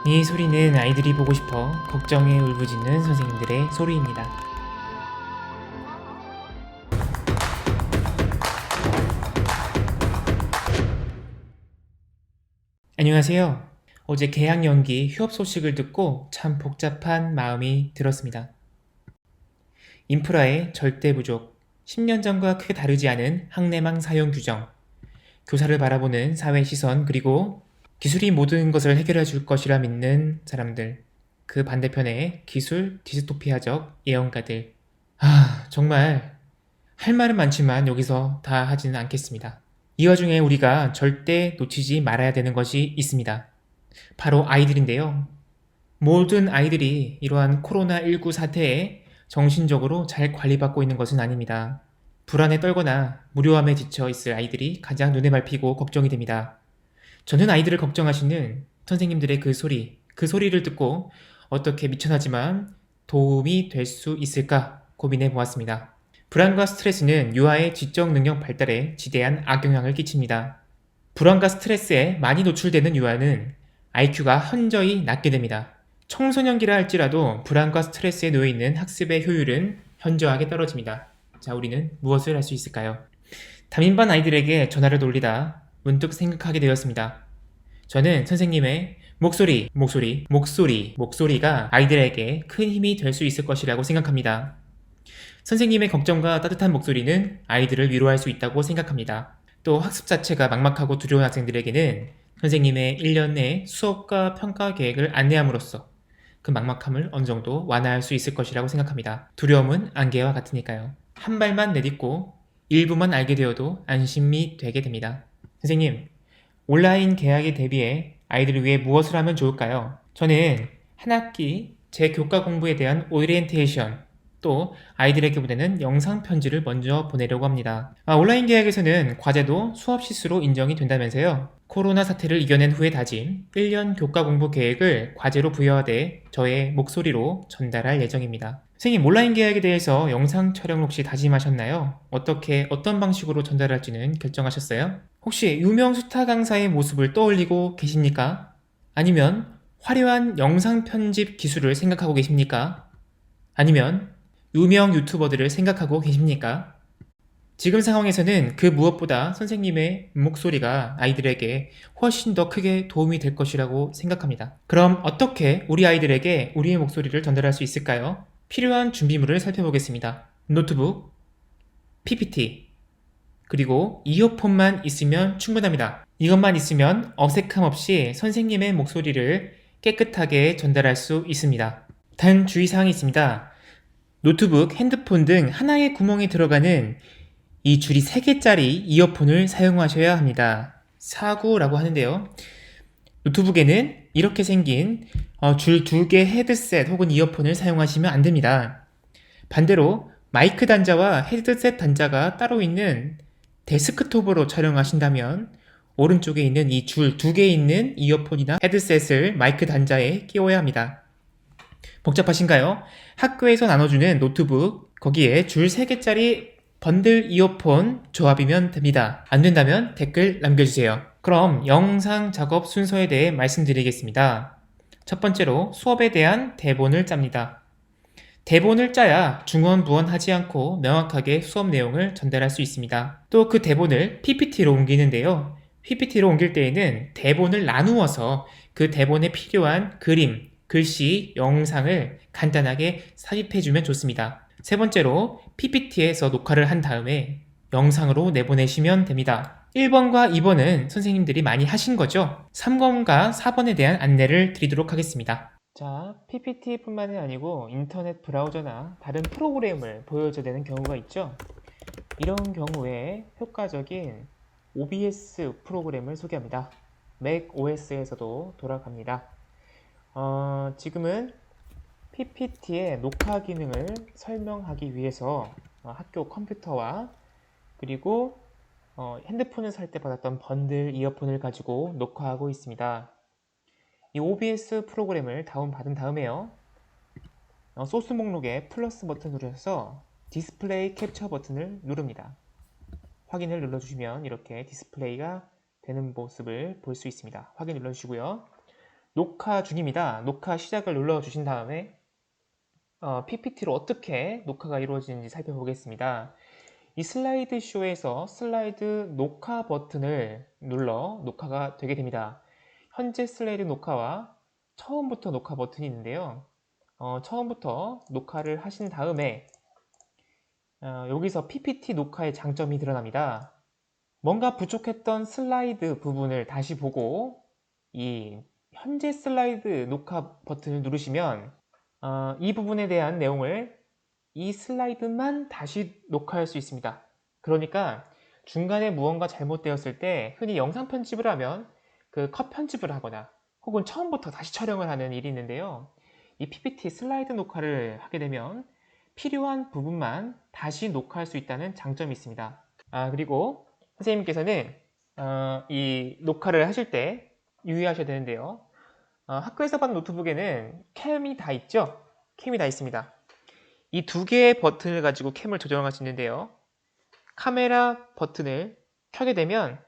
이 소리는 아이들이 보고 싶어 걱정에 울부짖는 선생님들의 소리입니다. 안녕하세요. 어제 개학 연기 휴업 소식을 듣고 참 복잡한 마음이 들었습니다. 인프라의 절대 부족, 10년 전과 크게 다르지 않은 학내망 사용 규정, 교사를 바라보는 사회 시선, 그리고 기술이 모든 것을 해결해 줄 것이라 믿는 사람들, 그 반대편에 기술 디스토피아적 예언가들. 정말 할 말은 많지만 여기서 다 하지는 않겠습니다. 이 와중에 우리가 절대 놓치지 말아야 되는 것이 있습니다. 바로 아이들인데요. 모든 아이들이 이러한 코로나19 사태에 정신적으로 잘 관리받고 있는 것은 아닙니다. 불안에 떨거나 무료함에 지쳐 있을 아이들이 가장 눈에 밟히고 걱정이 됩니다. 저는 아이들을 걱정하시는 선생님들의 그 소리를 듣고 어떻게 미천하지만 도움이 될 수 있을까 고민해 보았습니다. 불안과 스트레스는 유아의 지적 능력 발달에 지대한 악영향을 끼칩니다. 불안과 스트레스에 많이 노출되는 유아는 IQ가 현저히 낮게 됩니다. 청소년기라 할지라도 불안과 스트레스에 놓여있는 학습의 효율은 현저하게 떨어집니다. 자, 우리는 무엇을 할 수 있을까요? 담임반 아이들에게 전화를 돌리다 문득 생각하게 되었습니다. 저는 선생님의 목소리가 아이들에게 큰 힘이 될 수 있을 것이라고 생각합니다. 선생님의 걱정과 따뜻한 목소리는 아이들을 위로할 수 있다고 생각합니다. 또 학습 자체가 막막하고 두려운 학생들에게는 선생님의 1년 내 수업과 평가 계획을 안내함으로써 그 막막함을 어느 정도 완화할 수 있을 것이라고 생각합니다. 두려움은 안개와 같으니까요. 한 발만 내딛고 일부만 알게 되어도 안심이 되게 됩니다. 선생님, 온라인 개학에 대비해 아이들을 위해 무엇을 하면 좋을까요? 저는 한 학기 제 교과 공부에 대한 오리엔테이션, 또 아이들에게 보내는 영상 편지를 먼저 보내려고 합니다. 온라인 개학에서는 과제도 수업 실수로 인정이 된다면서요. 코로나 사태를 이겨낸 후에 다짐 1년 교과 공부 계획을 과제로 부여하되 저의 목소리로 전달할 예정입니다. 선생님, 온라인 계약에 대해서 영상 촬영 혹시 다짐하셨나요? 어떤 방식으로 전달할지는 결정하셨어요? 혹시 유명 스타 강사의 모습을 떠올리고 계십니까? 아니면 화려한 영상 편집 기술을 생각하고 계십니까? 아니면 유명 유튜버들을 생각하고 계십니까? 지금 상황에서는 그 무엇보다 선생님의 목소리가 아이들에게 훨씬 더 크게 도움이 될 것이라고 생각합니다. 그럼 어떻게 우리 아이들에게 우리의 목소리를 전달할 수 있을까요? 필요한 준비물을 살펴보겠습니다. 노트북, PPT, 그리고 이어폰만 있으면 충분합니다. 이것만 있으면 어색함 없이 선생님의 목소리를 깨끗하게 전달할 수 있습니다. 단 주의사항이 있습니다. 노트북, 핸드폰 등 하나의 구멍에 들어가는 이 줄이 3개짜리 이어폰을 사용하셔야 합니다. 사구라고 하는데요. 노트북에는 이렇게 생긴 줄 2개 헤드셋 혹은 이어폰을 사용하시면 안 됩니다. 반대로 마이크 단자와 헤드셋 단자가 따로 있는 데스크톱으로 촬영하신다면 오른쪽에 있는 이 줄 2개 있는 이어폰이나 헤드셋을 마이크 단자에 끼워야 합니다. 복잡하신가요? 학교에서 나눠주는 노트북, 거기에 줄 3개짜리 번들 이어폰 조합이면 됩니다. 안 된다면 댓글 남겨주세요. 그럼 영상 작업 순서에 대해 말씀드리겠습니다. 첫 번째로 수업에 대한 대본을 짭니다. 대본을 짜야 중언부언하지 않고 명확하게 수업 내용을 전달할 수 있습니다. 또 그 대본을 PPT로 옮기는데요. PPT로 옮길 때에는 대본을 나누어서 그 대본에 필요한 그림, 글씨, 영상을 간단하게 삽입해주면 좋습니다. 세 번째로 PPT에서 녹화를 한 다음에 영상으로 내보내시면 됩니다. 1번과 2번은 선생님들이 많이 하신 거죠? 3번과 4번에 대한 안내를 드리도록 하겠습니다. 자, PPT뿐만이 아니고 인터넷 브라우저나 다른 프로그램을 보여줘야 되는 경우가 있죠? 이런 경우에 효과적인 OBS 프로그램을 소개합니다. 맥OS에서도 돌아갑니다. 지금은 PPT의 녹화 기능을 설명하기 위해서 학교 컴퓨터와 그리고 핸드폰을 살 때 받았던 번들 이어폰을 가지고 녹화하고 있습니다. 이 OBS 프로그램을 다운받은 다음에요. 소스 목록에 플러스 버튼 누르셔서 디스플레이 캡처 버튼을 누릅니다. 확인을 눌러주시면 이렇게 디스플레이가 되는 모습을 볼 수 있습니다. 확인 눌러주시고요. 녹화 중입니다. 녹화 시작을 눌러주신 다음에 PPT로 어떻게 녹화가 이루어지는지 살펴보겠습니다. 이 슬라이드 쇼에서 슬라이드 녹화 버튼을 눌러 녹화가 되게 됩니다. 현재 슬라이드 녹화와 처음부터 녹화 버튼이 있는데요. 처음부터 녹화를 하신 다음에 여기서 PPT 녹화의 장점이 드러납니다. 뭔가 부족했던 슬라이드 부분을 다시 보고 이 현재 슬라이드 녹화 버튼을 누르시면 이 부분에 대한 내용을 이 슬라이드만 다시 녹화할 수 있습니다. 그러니까 중간에 무언가 잘못되었을 때 흔히 영상 편집을 하면 그 컷 편집을 하거나 혹은 처음부터 다시 촬영을 하는 일이 있는데요. 이 PPT 슬라이드 녹화를 하게 되면 필요한 부분만 다시 녹화할 수 있다는 장점이 있습니다. 그리고 선생님께서는 이 녹화를 하실 때 유의하셔야 되는데요. 학교에서 받은 노트북에는 캠이 다 있죠? 캠이 다 있습니다. 이 두 개의 버튼을 가지고 캠을 조정할 수 있는데요. 카메라 버튼을 켜게 되면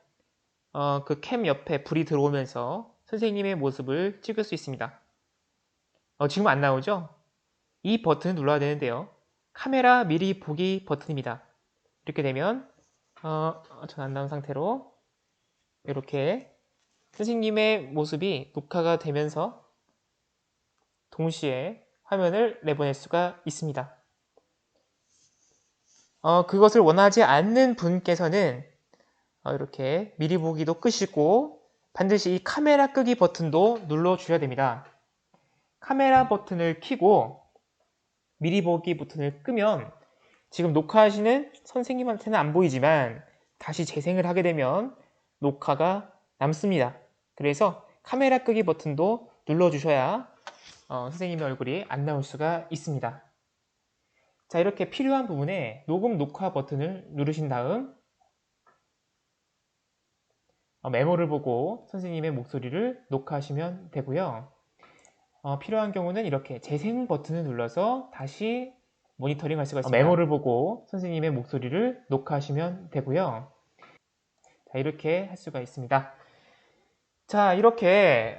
그 캠 옆에 불이 들어오면서 선생님의 모습을 찍을 수 있습니다. 지금 안 나오죠? 이 버튼을 눌러야 되는데요. 카메라 미리 보기 버튼입니다. 이렇게 되면 전 안 나온 상태로 이렇게 선생님의 모습이 녹화가 되면서 동시에 화면을 내보낼 수가 있습니다. 그것을 원하지 않는 분께서는 이렇게 미리 보기도 끄시고 반드시 이 카메라 끄기 버튼도 눌러주셔야 됩니다. 카메라 버튼을 켜고 미리 보기 버튼을 끄면 지금 녹화하시는 선생님한테는 안 보이지만 다시 재생을 하게 되면 녹화가 남습니다. 그래서 카메라 끄기 버튼도 눌러주셔야 선생님의 얼굴이 안 나올 수가 있습니다. 자, 이렇게 필요한 부분에 녹음 녹화 버튼을 누르신 다음 메모를 보고 선생님의 목소리를 녹화하시면 되고요. 필요한 경우는 이렇게 재생 버튼을 눌러서 다시 모니터링 할 수가 있습니다. 메모를 보고 선생님의 목소리를 녹화하시면 되고요. 자, 이렇게 할 수가 있습니다. 자, 이렇게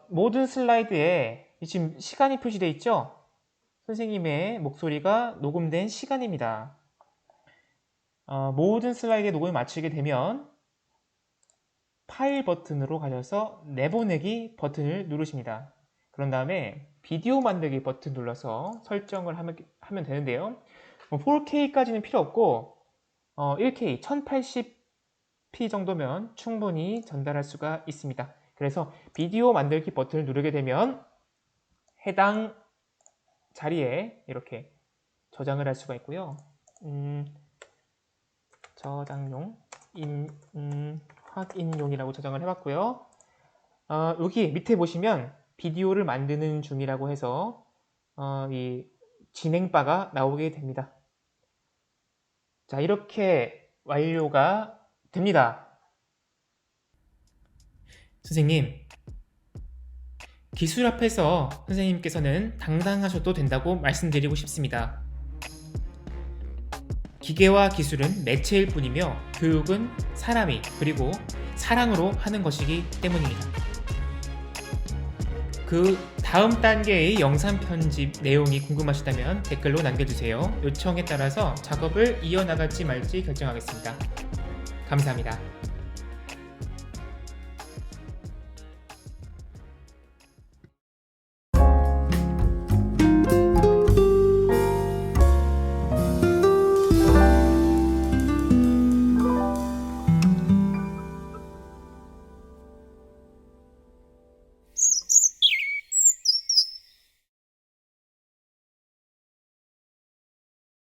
모든 슬라이드에 지금 시간이 표시되어 있죠? 선생님의 목소리가 녹음된 시간입니다. 모든 슬라이드에 녹음을 마치게 되면 파일 버튼으로 가셔서 내보내기 버튼을 누르십니다. 그런 다음에 비디오 만들기 버튼 눌러서 설정을 하면 되는데요. 4K까지는 필요 없고 1K 1080p 정도면 충분히 전달할 수가 있습니다. 그래서 비디오 만들기 버튼을 누르게 되면 해당 자리에 이렇게 저장을 할 수가 있고요. 저장용 확인용이라고 저장을 해봤고요. 여기 밑에 보시면 비디오를 만드는 중이라고 해서 이 진행바가 나오게 됩니다. 자, 이렇게 완료가 됩니다. 선생님, 기술 앞에서 선생님께서는 당당하셔도 된다고 말씀드리고 싶습니다. 기계와 기술은 매체일 뿐이며 교육은 사람이 그리고 사랑으로 하는 것이기 때문입니다. 그 다음 단계의 영상 편집 내용이 궁금하시다면 댓글로 남겨주세요. 요청에 따라서 작업을 이어나갈지 말지 결정하겠습니다. 감사합니다.